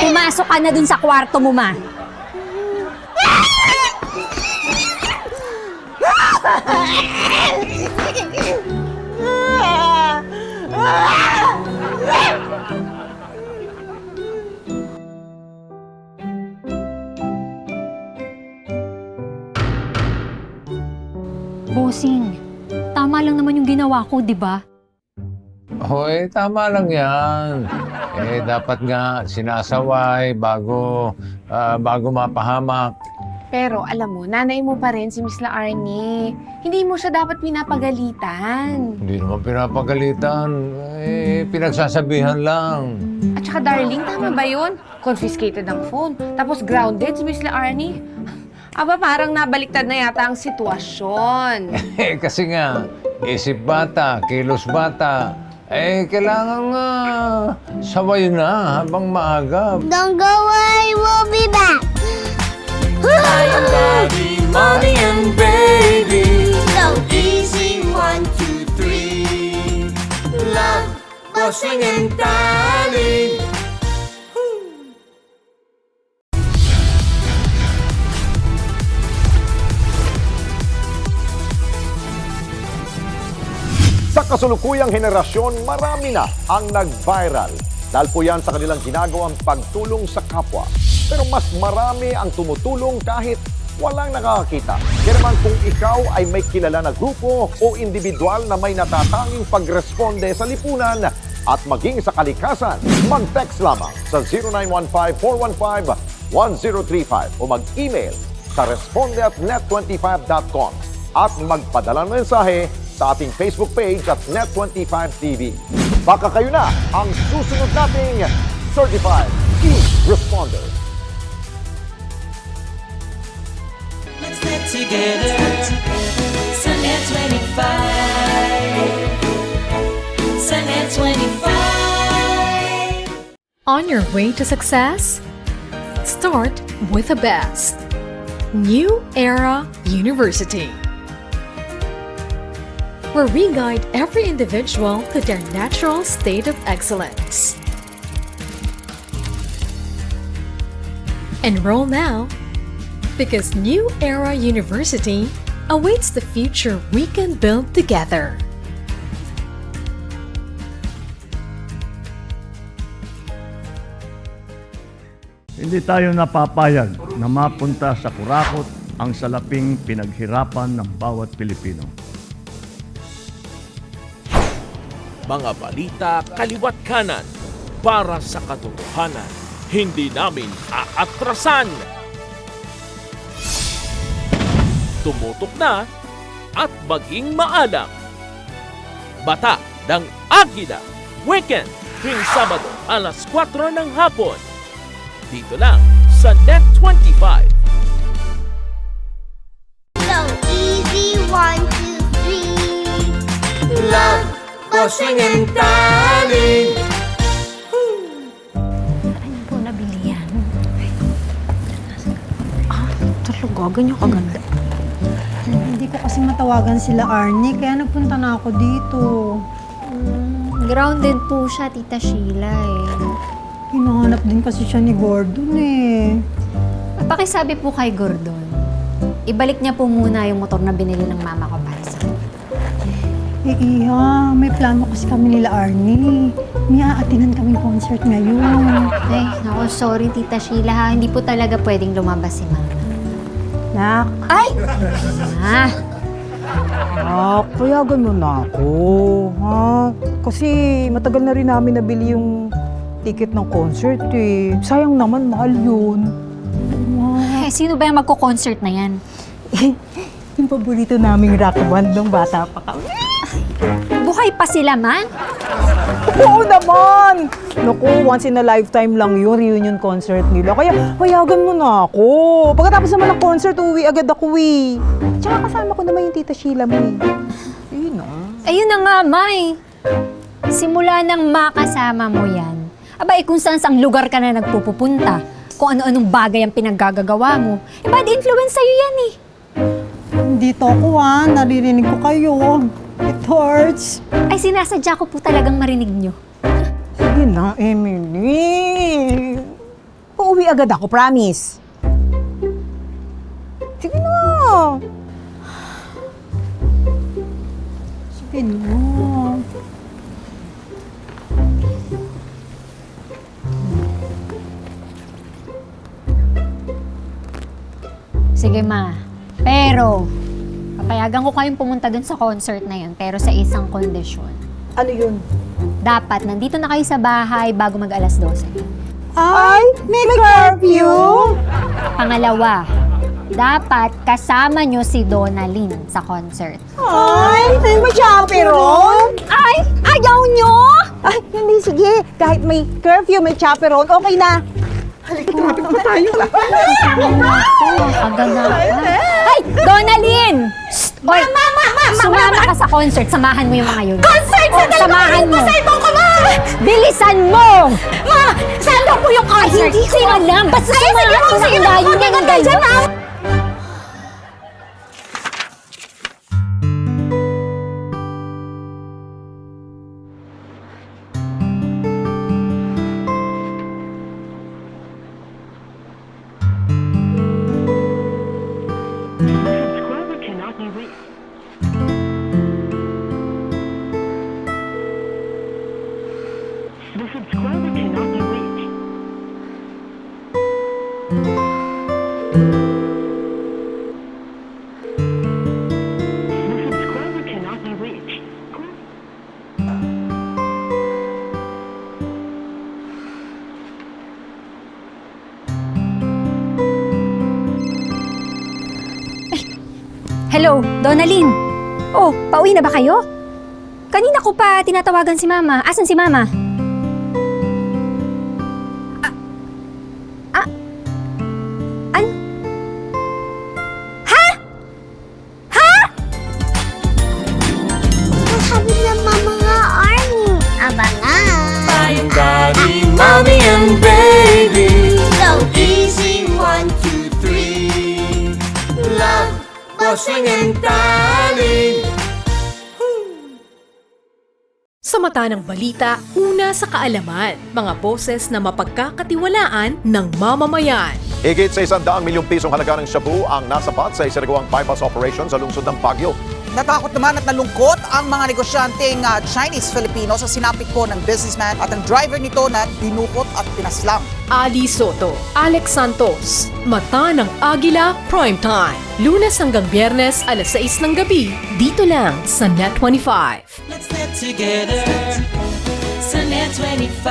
Speaker 5: Pumasok ka na dun sa kwarto mo, ma. Bossing, tama lang naman yung ginawa ko, di ba?
Speaker 3: Hoy, tama lang yan. Dapat nga sinasaway bago mapahamak.
Speaker 4: Pero alam mo, nanay mo pa rin si Miss La Arnie. Hindi mo siya dapat pinapagalitan.
Speaker 3: Hindi naman pinapagalitan. Pinagsasabihan lang.
Speaker 4: At saka darling, tama ba yun? Confiscated ang phone. Tapos grounded si Miss La Arnie. Aba, parang nabaliktad na yata ang sitwasyon.
Speaker 3: Kasi nga, isip bata, kilos bata. Kailangan nga saway na habang maaga.
Speaker 2: Don't go away, we'll be back.
Speaker 15: I'm Daddy, Mommy, and Baby.
Speaker 2: So
Speaker 15: Easy, 1, 2, 3. Love, bossing, and darling.
Speaker 11: Sa kasulukuyang henerasyon, marami na ang nag-viral. Dahil po yan sa kanilang ginagawang pagtulong sa kapwa. Pero mas marami ang tumutulong kahit walang nakakakita. Kaya naman kung ikaw ay may kilala na grupo o individual na may natatanging pagresponde sa lipunan at maging sa kalikasan, mag-text lamang sa 0915-415-1035 o mag-email sa responde@net25.com at magpadala ng mensahe sa ating Facebook page at Net25TV. Baka kayo na ang susunod nating Certified E-Responder.
Speaker 15: Let's get together. Sa Net25. Sa Net25.
Speaker 10: On your way to success? Start with the best. New Era University, where we guide every individual to their natural state of excellence. Enroll now, because New Era University awaits the future we can build together.
Speaker 13: Hindi tayo napapayag na mapunta sa kurakot ang salaping pinaghirapan ng bawat Pilipino.
Speaker 14: Mga balita kaliwat kanan para sa katotohanan. Hindi namin aatrasan. Tumutok na at maging maalam. Bata ng Agila, weekend, tuwing Sabado alas 4 ng hapon. Dito lang sa Net25.
Speaker 2: So easy, 1, 2, 3.
Speaker 15: Love, bossing, and darling.
Speaker 5: Saan po nabili yan?
Speaker 6: Talaga, ganyan kaganda. Hindi ko kasi matawagan sila Arnie, kaya nagpunta na ako dito.
Speaker 5: Grounded po siya, Tita Sheila eh.
Speaker 6: Hinahanap din kasi siya ni Gordon eh.
Speaker 5: Pakisabi po kay Gordon, ibalik niya po muna yung motor na binili ng mama ko para sa akin.
Speaker 6: Eh, Iha, may plano kasi kami nila Arnie. May aatinan kaming concert ngayon.
Speaker 5: Ay, naku, sorry Tita Sheila ha. Hindi po talaga pwedeng lumabas si mama.
Speaker 12: Nak,
Speaker 5: Ay!
Speaker 12: payagan mo na ako, ha? Kasi matagal na rin namin nabili yung ticket ng concert eh. Sayang naman, mahal yun.
Speaker 5: Eh, sino ba yung magko-concert na yan?
Speaker 12: Yung paborito naming rock band nung bata pa kami.
Speaker 5: Buhay pa sila, man?
Speaker 12: Oo naman! Naku, once in a lifetime lang yun, reunion concert nila. Kaya payagan mo na ako. Pagkatapos naman ng concert, uwi agad ako eh. Tsaka kasama ko naman yung Tita Sheila mo eh. Ayun
Speaker 5: Ayun na nga, May. Simula nang makasama mo yan, abay kung saan lugar ka na nagpupunta, kung ano-anong bagay ang pinaggagawa mo, bad influence sa'yo yan eh.
Speaker 6: Dito ako naririnig ko kayo. It hurts.
Speaker 5: Ay, sinasadya ko po talagang marinig nyo.
Speaker 12: Sige na, Emily. Uuwi agad ako, promise. Sige na.
Speaker 6: Sige na.
Speaker 5: Sige, ma. Pero, papayagan ko kayong pumunta dun sa concert na yun, pero sa isang kondisyon.
Speaker 12: Ano yun?
Speaker 5: Dapat, nandito na kayo sa bahay bago mag 12:00.
Speaker 12: Ay, may curfew?
Speaker 5: Pangalawa, dapat kasama nyo si Donalyn sa concert.
Speaker 12: Ay, may chaperon?
Speaker 5: Ay, ayaw nyo?
Speaker 12: Ay, hindi, sige. Kahit may curfew, may chaperon, okay na. Halika, tumapit pa tayo.
Speaker 5: Agad na. Ay, Donalyn! Oy, sumama ka sa concert. Samahan mo yung mga yun.
Speaker 8: Concert!
Speaker 5: Samahan mo.
Speaker 8: Cellphone ko, Ma!
Speaker 5: Bilisan mo!
Speaker 8: Ma! Saan daw po yung concert?
Speaker 5: Hindi ko alam. Basta samahan mo na ang layo niya ng dalawa.
Speaker 9: Subscriber cannot be reached. The subscriber cannot be reached. The subscriber cannot be reached.
Speaker 5: Hello, Donalyn. Oh, pauwi na ba kayo? Kanina ko pa tinatawagan si Mama. Asan si Mama? Ano? Ha? Ha?
Speaker 2: Sabi ng mga Arnie. Abangan.
Speaker 15: Buying daddy, mommy, and baby.
Speaker 2: So
Speaker 15: Easy, 1, 2, 3. Love, bossing, and darling.
Speaker 10: Sa mata ng balita, una sa kaalaman, mga boses na mapagkakatiwalaan ng mamamayan.
Speaker 11: Higit sa 100 milyong pisong halaga ng shabu ang nasapat sa isinagawang bypass operation sa lungsod ng Baguio.
Speaker 16: Natakot naman at nalungkot ang mga negosyanteng Chinese-Filipino sa sinapit po ng businessman at ang driver nito na dinukot at pinaslang.
Speaker 10: Ali Soto, Alex Santos, Mata ng Agila Primetime. Lunes hanggang Biyernes, alas 6 ng gabi, dito lang sa Net25.
Speaker 15: Let's get together. Sa Net 25.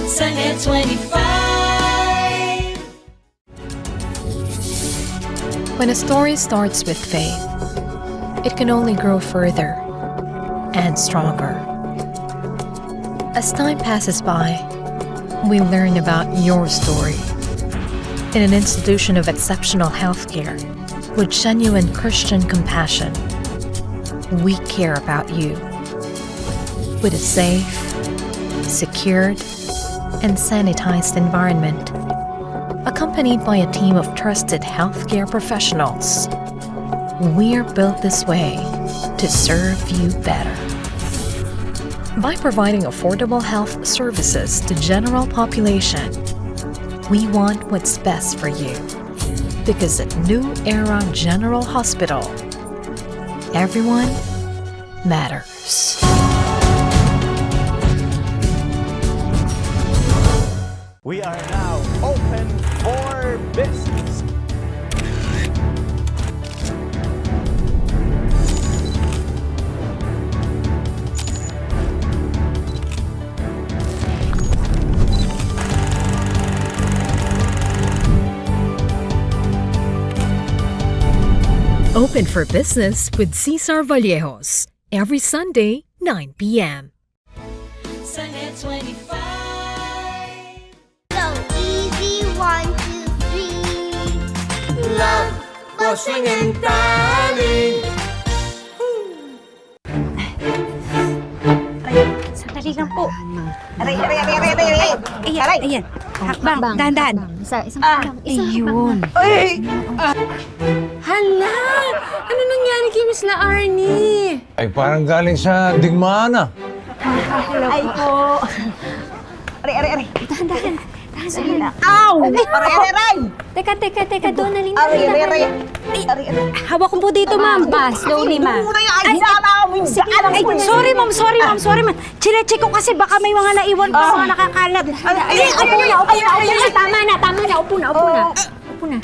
Speaker 15: Sa Net 25.
Speaker 10: When a story starts with faith, it can only grow further and stronger. As time passes by, we learn about your story. In an institution of exceptional healthcare, with genuine Christian compassion, we care about you. With a safe, secured, and sanitized environment, accompanied by a team of trusted healthcare professionals, we're built this way to serve you better. By providing affordable health services to general population, we want what's best for you. Because at New Era General Hospital, everyone matters.
Speaker 17: We are now open for business.
Speaker 10: Open for business with Cesar Vallejos every Sunday, 9 p.m.
Speaker 15: Sunday 25.
Speaker 2: So easy, 1, 2, 3. Love,
Speaker 15: Bossing and darling.
Speaker 8: Sandali lang po. Aray. Ayan. Hakbang, dahan-dahan.
Speaker 5: Isang
Speaker 8: Ayun.
Speaker 4: Hala! Ano nangyari kay Miss La Arnie?
Speaker 3: Ay, parang galing sa digmaan ah.
Speaker 12: Ay po. Aray.
Speaker 8: Dahan-dahan.
Speaker 12: Aw! Aray.
Speaker 8: Teka, doon na lingkod.
Speaker 12: Aray.
Speaker 8: Hawak ko po dito, ma'am. Slowly, ma'am. Sorry, ma'am. Chine-check ko kasi baka may mga naiwan pa mga nakakalat. Tama na. Upo na.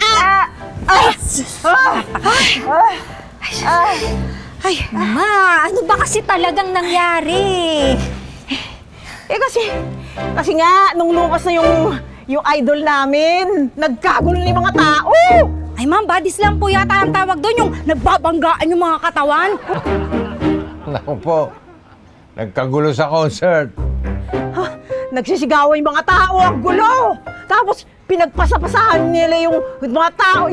Speaker 8: Ay, ma, ano ba kasi talagang nangyari?
Speaker 12: Kasi nga, nung lumas na yung idol namin, nagkagulo na yung mga tao.
Speaker 8: Ay, ma'am, badis lang po yata ang tawag doon, yung nagbabanggaan yung mga katawan.
Speaker 3: Naku po, nagkagulo sa concert.
Speaker 12: Nagsisigawan yung mga tao, ang gulo. Tapos, pinagpasapasahan nila yung mga tao,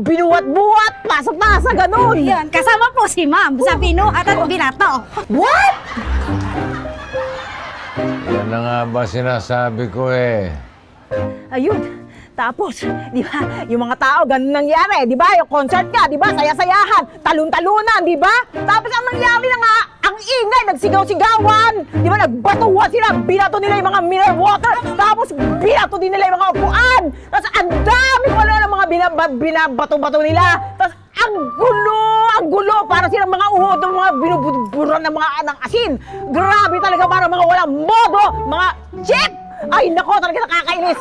Speaker 12: binuwat-buwat, pasa-pasa, ganun.
Speaker 8: Yan, kasama po si ma'am sa binuhat at binato.
Speaker 12: What?
Speaker 3: Yan na nga ba sinasabi ko eh.
Speaker 12: Ayun. Tapos, di ba, yung mga tao, ganun nangyari, di ba? Yung concert ka, di ba? Saya-sayahan, talon-talunan, di ba? Tapos ang nangyari na nga, ang ingay, nagsigaw-sigawan, di ba? Nagbatuhan sila, binato nila yung mga mineral water, tapos binato din nila yung mga upuan. Tapos ang dami wala ng mga binabato-bato nila. Tapos ang gulo, para silang mga uhod ng mga binuburan ng mga anang asin. Grabe talaga, para mga walang modo, mga chip! Ay, nako, talaga nakakainis.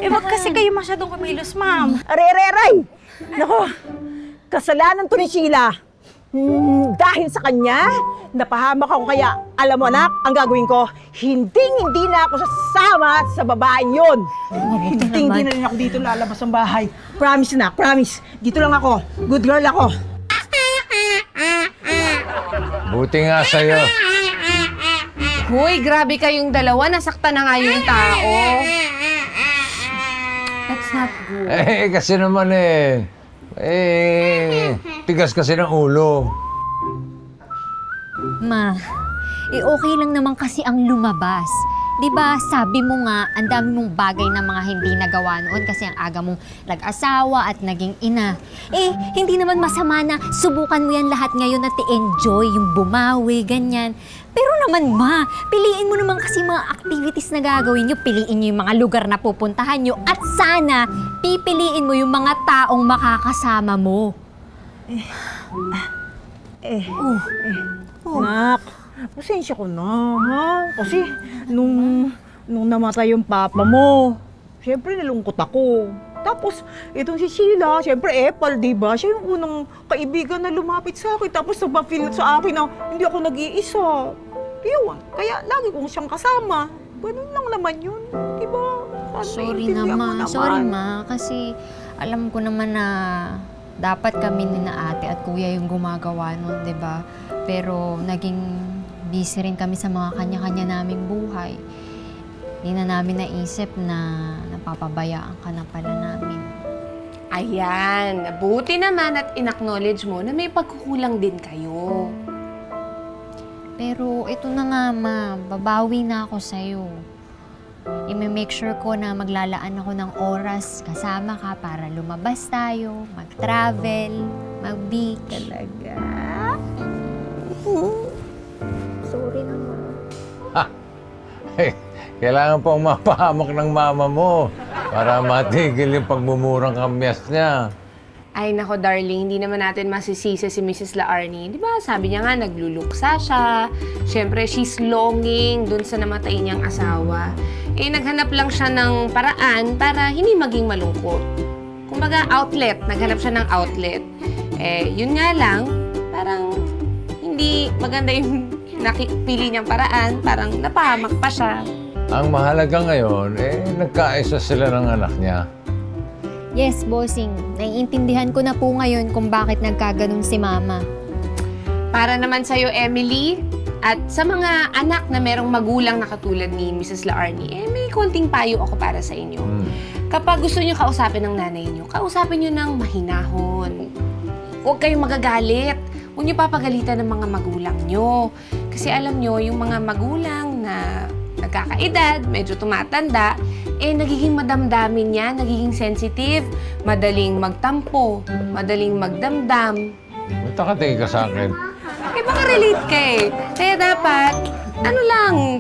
Speaker 8: Wag kasi kayo masyadong kumilos, ma'am.
Speaker 12: Aray! Nako, kasalanan to ni Sheila. Dahil sa kanya, napahamak ako, kaya alam mo anak, ang gagawin ko, hindi na ako sasama sa babaeng yun. Hindi na rin ako dito lalabas ng bahay. Promise na, promise. Dito lang ako. Good girl ako.
Speaker 3: Buti nga sa'yo.
Speaker 4: Hoy, grabe kayong dalawa. Nasaktan na nga yung tao. That's not good.
Speaker 3: Kasi naman tigas kasi ng ulo.
Speaker 5: Ma, okay lang naman kasi ang lumabas. Diba, sabi mo nga, ang dami mong bagay na mga hindi nagawa noon kasi ang aga mong nag-asawa at naging ina. Hindi naman masama na subukan mo yan lahat ngayon at i-enjoy, yung bumawi, ganyan. Pero naman ma, piliin mo naman kasi mga activities na gagawin nyo. Piliin nyo yung mga lugar na pupuntahan nyo at sana, pipiliin mo yung mga taong makakasama mo.
Speaker 12: Nak, pasensya ko na, ha? Kasi nung namatay yung papa mo, siyempre nalungkot ako. Tapos, itong si Sheila, siyempre Apple, di ba? Siya yung unang kaibigan na lumapit sa akin. Tapos nagpa-feel sa akin na hindi ako nag-iisa. Yun, kaya lagi kong siyang kasama. Ganun lang naman yun, di ba?
Speaker 5: Sorry ma, kasi alam ko naman na dapat kami ni na ate at kuya yung gumagawa nun, di ba? Pero naging busy rin kami sa mga kanya-kanya naming buhay. Hindi na namin naisip na napapabayaan ka na pala namin.
Speaker 4: Ayan, buti naman at in-acknowledge mo na may pagkukulang din kayo.
Speaker 5: Pero ito na nga ma, babawi na ako sa'yo. I-make sure ko na maglalaan ako ng oras kasama ka para lumabas tayo, mag-travel, mag-beach.
Speaker 12: Talaga?
Speaker 5: Sorry naman.
Speaker 3: Kailangan pong mapahamak ng mama mo para matigil yung pagmumurang kamyas niya.
Speaker 4: Ay nako darling, hindi naman natin masisisi si Mrs. Laarni. Di ba sabi niya nga nagluluksa siya. Siyempre, she's longing dun sa namatay niyang asawa. Naghanap lang siya ng paraan para hindi maging malungkot. Kumbaga outlet, naghanap siya ng outlet. Yun nga lang, parang hindi maganda yung nakipili niyang paraan. Parang napahamak pa siya.
Speaker 3: Ang mahalaga ngayon, nagkaisa sila ng anak niya.
Speaker 5: Yes, bossing. Naiintindihan ko na po ngayon kung bakit nagkaganon si Mama.
Speaker 4: Para naman sa'yo, Emily, at sa mga anak na merong magulang na katulad ni Mrs. Laarni, may konting payo ako para sa inyo. Kapag gusto niyo kausapin ng nanay niyo, kausapin niyo ng mahinahon. Huwag kayong magagalit. Huwag niyo papagalitan ng mga magulang niyo. Kasi alam niyo, yung mga magulang na nagkakaedad, medyo tumatanda, nagiging madamdamin niya, nagiging sensitive, madaling magtampo, madaling magdamdam.
Speaker 3: Ba't nakatingin ka sa akin?
Speaker 4: Baka relate ka eh. Kaya dapat,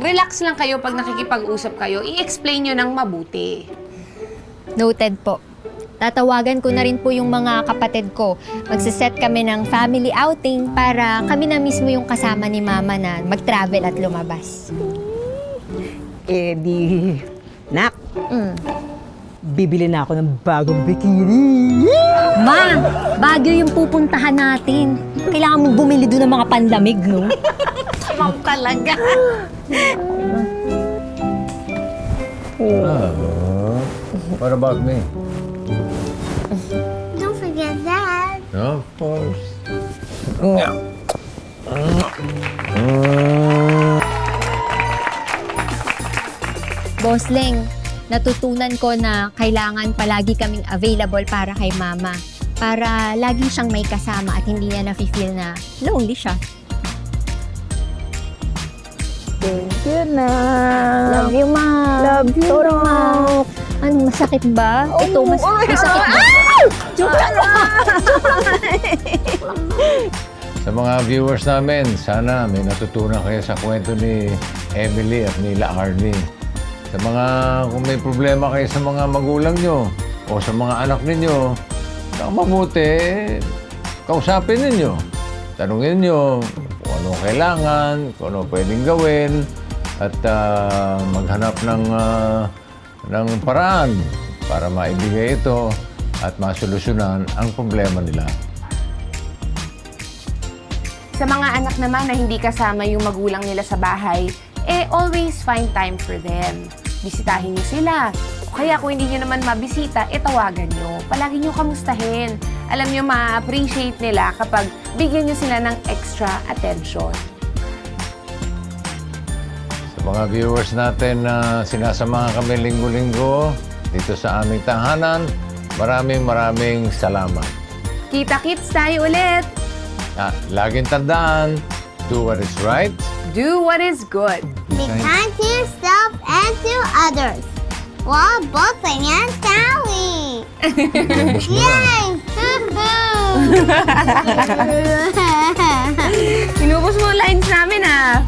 Speaker 4: relax lang kayo pag nakikipag-usap kayo, i-explain nyo ng mabuti.
Speaker 5: Noted po. Tatawagan ko na rin po yung mga kapatid ko. Magsiset kami ng family outing para kami na mismo yung kasama ni Mama na mag-travel at lumabas.
Speaker 12: Nak, bibili na ako ng bagong bikini.
Speaker 5: Ma, Baguio yung pupuntahan natin. Kailangan mong bumili doon ng mga panlamig, no?
Speaker 4: Ma'am talaga.
Speaker 3: What about me?
Speaker 2: Don't forget that.
Speaker 3: Of course.
Speaker 5: Boss Leng, natutunan ko na kailangan palagi kaming available para kay Mama. Para lagi siyang may kasama at hindi niya nafe-feel na lonely siya.
Speaker 12: Thank you, na.
Speaker 5: Love you, Ma.
Speaker 12: Love you,
Speaker 5: Sorry,
Speaker 12: Ma.
Speaker 5: Ma. Ano, masakit ba? Ito, may sakit ba? Joke lang!
Speaker 3: Sa mga viewers namin, sana may natutunan kayo sa kwento ni Emily at ni Laarni. Sa mga, kung may problema kayo sa mga magulang nyo o sa mga anak ninyo, mabuti, kausapin ninyo. Tanungin nyo kung ano kailangan, kung ano pwedeng gawin, at maghanap ng paraan para maibigay ito at masolusyonan ang problema nila.
Speaker 4: Sa mga anak naman na hindi kasama yung magulang nila sa bahay, always find time for them. Bisitahin niyo sila. O kaya kung hindi niyo naman mabisita, tawagan niyo. Palagi niyo kamustahin. Alam niyo, ma-appreciate nila kapag bigyan niyo sila ng extra attention.
Speaker 3: Sa mga viewers natin na sinasamahan kami linggo-linggo dito sa aming tahanan, maraming salamat.
Speaker 4: Kita-kits tayo ulit!
Speaker 3: Laging tandaan, do what is right.
Speaker 4: Do what is good.
Speaker 2: Be kind to yourself and to others. While bossing and Sally. Yay!
Speaker 4: Inubos mo lines namin, ah.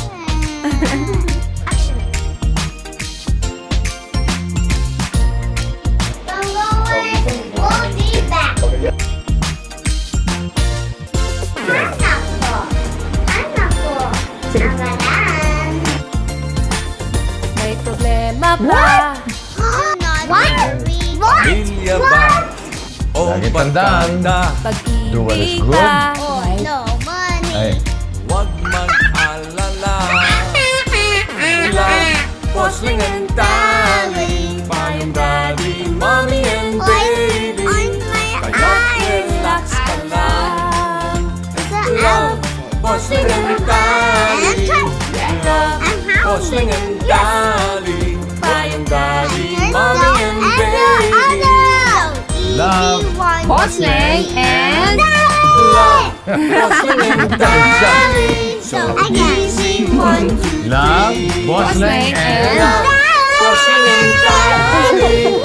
Speaker 2: Don't go away. We'll be back.
Speaker 1: May problema ba?
Speaker 15: Pamilya ba? O
Speaker 3: Lagi tandaan, do what is
Speaker 1: Pag-ibig
Speaker 3: good.
Speaker 1: ba?
Speaker 2: No money.
Speaker 3: Ay,
Speaker 15: Huwag mag-alala. Love, Posling and Tally, Payong Daddy, Mommy and Baby. Kaya relax ka lang. Love, Posling and Tally, Love, Posling and Tally, Payong Daddy, Mommy and Baby.
Speaker 3: love,
Speaker 4: Posling and...
Speaker 15: Love, Posling and Tally, so easy, 1, 2, 3.
Speaker 3: love, Bossling, and...
Speaker 15: Posling and Tally.